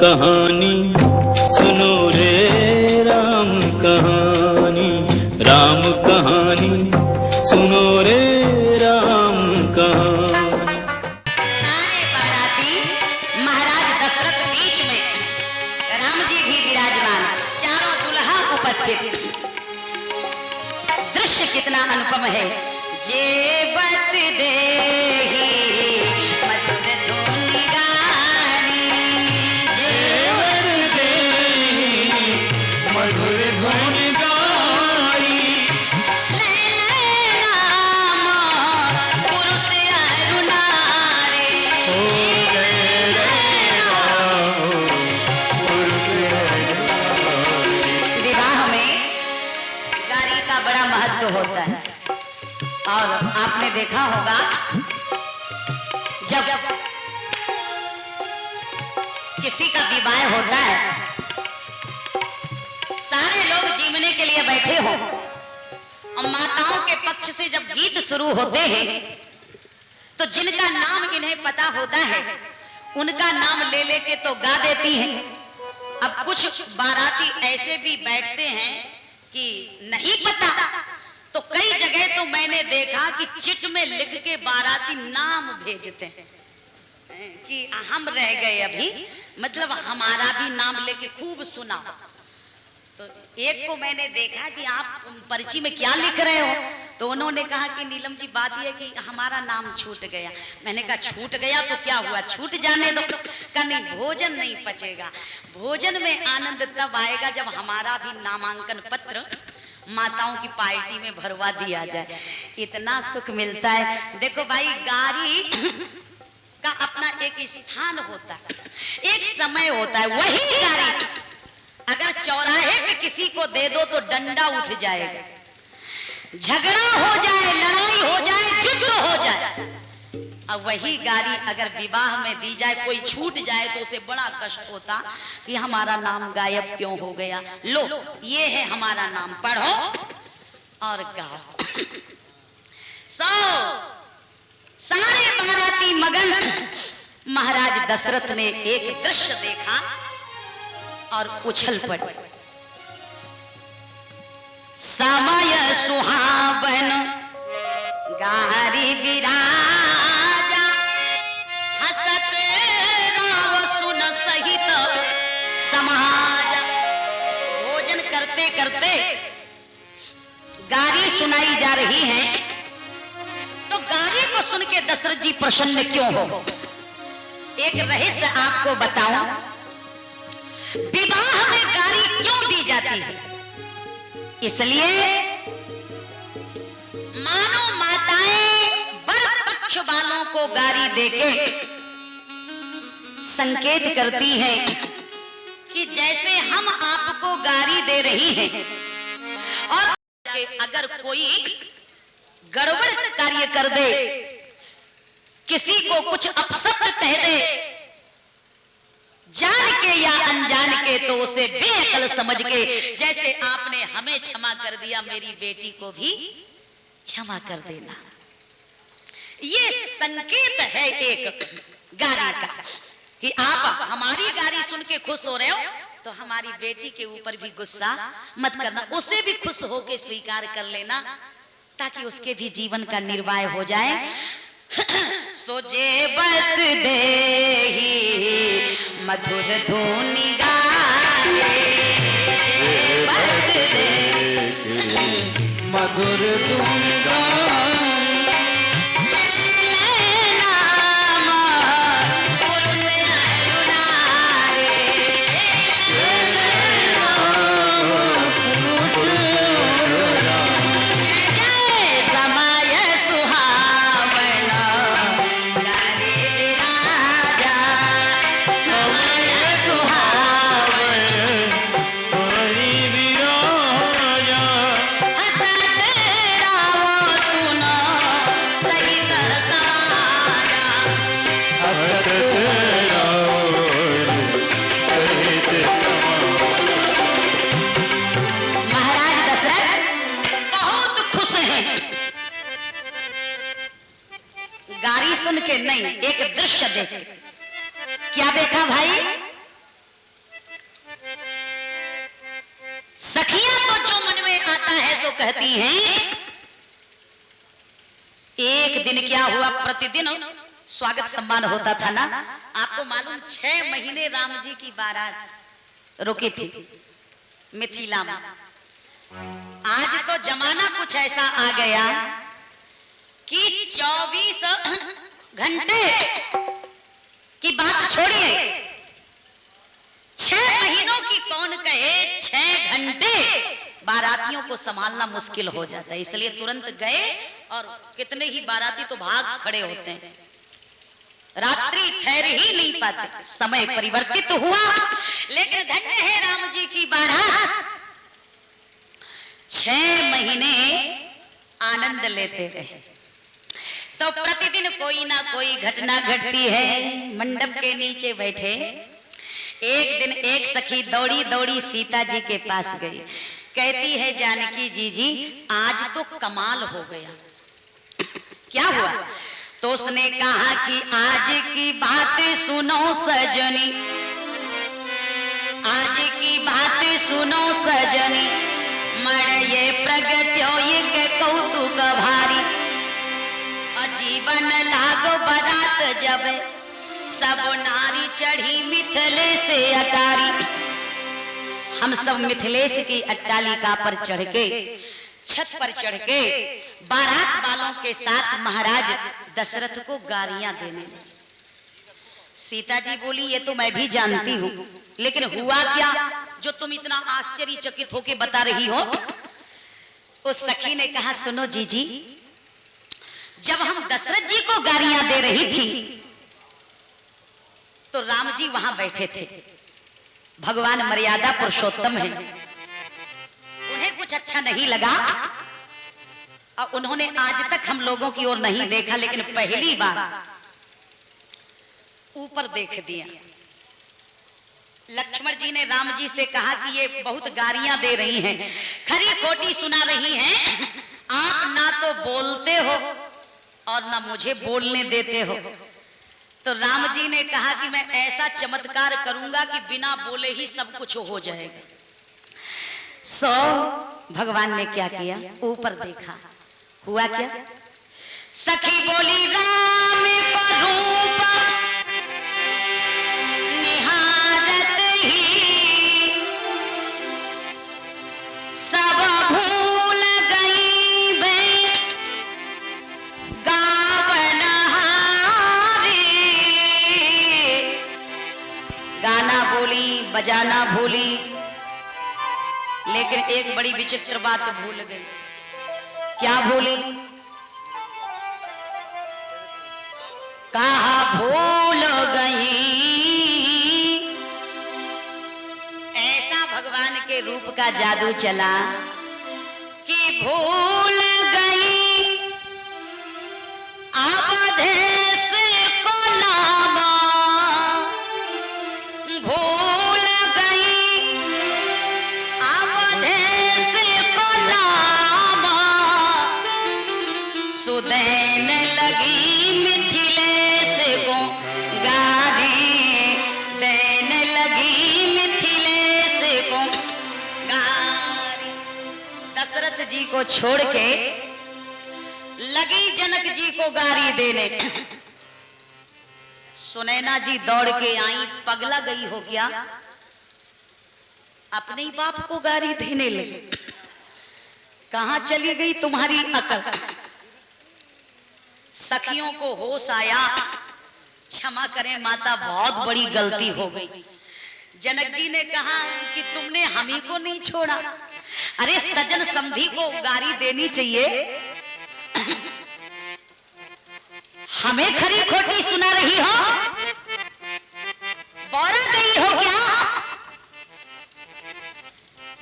कहानी सुनो रे राम कहानी, राम कहानी सुनो रे राम कहानी। सारे बाराती महाराज दशरथ बीच में, राम जी भी विराजमान, चारों दुल्हा उपस्थित। दृश्य कितना अनुपम है। जेबत देही मधुर धुन गानी, जेबत देही मधुर धुन गानी, ले नाम पुरुष अरु नारी, विवाह में गारी का बड़ा महत्व होता है। और आपने देखा होगा जब किसी का विवाह होता है, सारे लोग जीवने के लिए बैठे हो और माताओं के पक्ष से जब गीत शुरू होते हैं तो जिनका नाम इन्हें पता होता है उनका नाम ले लेके तो गा देती हैं। अब कुछ बाराती ऐसे भी बैठते हैं कि नहीं पता, तो कई जगह तो मैंने देखा कि चिट में लिख के बाराती नाम भेजते हैं कि हम रह गए अभी, मतलब हमारा भी नाम लेके खूब सुना। तो एक को मैंने देखा कि आप पर्ची में क्या लिख रहे हो, तो उन्होंने कहा कि नीलम जी बात यह कि हमारा नाम छूट गया। मैंने कहा छूट गया तो क्या हुआ, छूट जाने दो। कहा नहीं, भोजन नहीं पचेगा, भोजन में आनंद तब आएगा जब हमारा भी नामांकन पत्र माताओं की पार्टी में भरवा दिया जाए, इतना सुख मिलता है। देखो भाई, गारी का अपना एक स्थान होता है, एक समय होता है। वही गारी अगर चौराहे पे किसी को दे दो तो डंडा उठ जाएगा, झगड़ा हो जाए, लड़ाई हो जाए, युद्ध हो जाए। अब वही गारी अगर विवाह में दी जाए, कोई छूट जाए तो उसे बड़ा कष्ट होता कि हमारा नाम गायब क्यों हो गया। लो, ये है हमारा नाम, पढ़ो और गाओ। सारे बाराती मगन। महाराज दशरथ ने एक दृश्य देखा और उछल पड़े। समय सुहावन गारी विराजा, हसत राव सुन सहित समाज। भोजन करते करते गारी सुनाई जा रही है, तो गारी को सुन के दशरथ जी प्रसन्न क्यों हो? एक रहस्य आपको बताऊं, विवाह में गारी क्यों दी जाती है? इसलिए मानो माताएं वर पक्ष वालों को गारी देके संकेत करती हैं कि जैसे हम आपको गारी दे रही हैं और अगर कोई गड़बड़ कार्य कर दे, किसी को कुछ अपशब्द कह दे, जान के या अनजान के, तो उसे बेअक्ल समझ के, जैसे आपने हमें क्षमा कर दिया, मेरी बेटी को भी क्षमा कर देना। ये संकेत है एक गारी का कि आप हमारी गारी सुन के खुश हो रहे हो तो हमारी बेटी के ऊपर भी गुस्सा मत करना, उसे भी खुश होके स्वीकार कर लेना ताकि उसके भी जीवन का निर्वाह हो जाए। सो जेबत देही मधुर धुनि गाए, जेबत देही मधुर धुन गाए, नाम पुरुष अरु नारी, समय सुहावन गारी विराजा, समय सुहावन गारी विराजा, हसत राव सुन सहित समाजा। हसत राव सहित महाराज दशरथ बहुत खुश हैं। गारी सुन के नहीं, एक दृश्य देख के। क्या देखा भाई? कहती हैं, एक दिन क्या हुआ, प्रतिदिन स्वागत सम्मान होता था ना, आपको मालूम 6 महीने राम जी की बारात रुकी थी मिथिला में। आज तो जमाना कुछ ऐसा आ गया कि 24 घंटे की बात छोड़िए, 6 महीनों की कौन कहे, 6 घंटे बारातियों को संभालना मुश्किल हो जाता है। इसलिए तुरंत गए और कितने ही बाराती तो भाग खड़े होते हैं, रात्रि ठहर ही नहीं पाते। समय परिवर्तित हुआ, लेकिन धन्य है राम जी की बारात 6 महीने आनंद लेते रहे। तो प्रतिदिन कोई ना कोई घटना घटती है। मंडप के नीचे बैठे, एक दिन एक सखी दौड़ी दौड़ी सीता जी के पास गई, कहती है जानकी जी आज तो कमाल हो गया। क्या हुआ? तो उसने कहा कि आज की बात सुनो सजनी, आज की बात सुनो सजनी, मर ये प्रगट्यो ये कौतुक भारी, अजीवन लागो बरात जब सब नारी चढ़ी मिथिले से अटारी। हम सब मिथिलेश की अट्टालिका पर चढ़ के, छत पर चढ़ के बारात वालों के साथ महाराज दशरथ को गालियां देने लगे। सीता जी बोली ये तो मैं भी जानती हूँ, लेकिन हुआ क्या जो तुम इतना आश्चर्यचकित होके बता रही हो? उस सखी ने कहा सुनो जी, जब हम दशरथ जी को गालियां दे रही थी तो राम जी वहां बैठे थे। भगवान मर्यादा पुरुषोत्तम है, उन्हें कुछ अच्छा नहीं लगा और उन्होंने आज तक हम लोगों की ओर नहीं देखा, लेकिन पहली बार ऊपर देख दिया। लक्ष्मण जी ने राम जी से कहा कि ये बहुत गालियां दे रही हैं, खरी खोटी सुना रही हैं, आप ना तो बोलते हो और ना मुझे बोलने देते हो। तो राम जी ने कहा कि मैं ऐसा चमत्कार करूंगा कि बिना बोले ही सब कुछ हो जाएगा। सो भगवान ने क्या किया, ऊपर देखा। हुआ क्या? सखी बोली राम का रूप निहारत ही सब भूल गई बे गावन हारी। गाना भूली, बजाना भूली, लेकिन एक बड़ी विचित्र बात भूल गई। क्या भूली? कहा भूल गई। ऐसा भगवान के रूप का जादू चला कि भूल गई अवधेश को नामा, भूल गई अवधेश को नामा, सुदैन लगी मिथिलेश को गारी, देन लगी मिथिलेश को गारी। दशरथ जी को छोड़ के लगी जनक जी को गारी देने। सुनैना जी दौड़ के आई, पगला गई हो क्या? अपने ही बाप को गारी देने लगी। कहां चली गई तुम्हारी अकल? सखियों को होश आया, क्षमा करें माता, बहुत बड़ी गलती हो गई। जनक जी ने कहा कि तुमने हम ही को नहीं छोड़ा, अरे सजन समधी को गारी देनी चाहिए, हमें खरी खोटी सुना रही हो? बौरा गई हो क्या?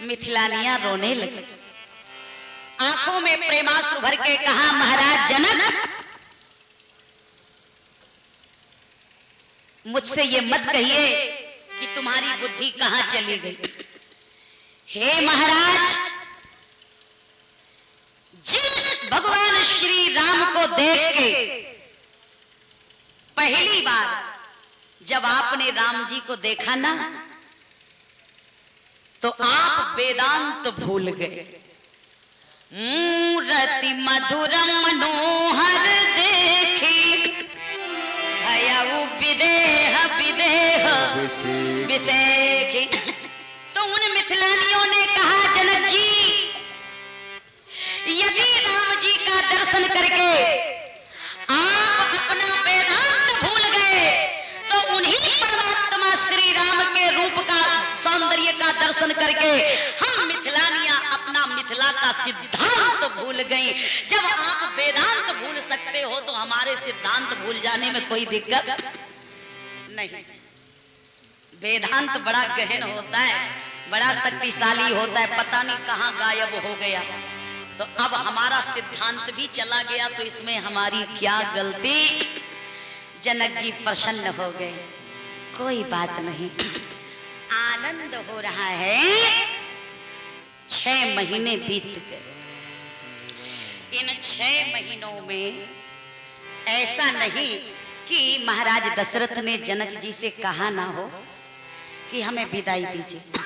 मिथिलानियां रोने लगी, आंखों में प्रेमाश्रु भर के कहा महाराज जनक, मुझसे ये मत कहिए कि तुम्हारी बुद्धि कहां चली गई। हे महाराज, जिस भगवान श्री राम को देख के पहली बार जब आपने राम जी को देखा ना, तो आप वेदांत भूल गए। मूरति मधुर मनोहर देखी भयउ विदेह विदेह विषेखी। तो उन मिथिलानियों ने कहा जनक जी, यदि राम जी का दर्शन करके आप अपना वेदांत भूल गए तो उन्हीं परमात्मा श्री राम के रूप का सौंदर्य का दर्शन करके हम मिथिलानियां अपना मिथिला का सिद्धांत भूल गई। जब आप वेदांत भूल सकते हो तो हमारे सिद्धांत भूल जाने में कोई दिक्कत नहीं। वेदांत बड़ा गहन होता है, बड़ा शक्तिशाली होता है, पता नहीं कहां गायब हो गया। तो अब हमारा सिद्धांत भी चला गया तो इसमें हमारी क्या गलती। जनक जी प्रसन्न हो गए, कोई बात नहीं, आनंद हो रहा है। 6 महीने बीत गए। इन 6 महीनों में ऐसा नहीं कि महाराज दशरथ ने जनक जी से कहा ना हो कि हमें विदाई दीजिए।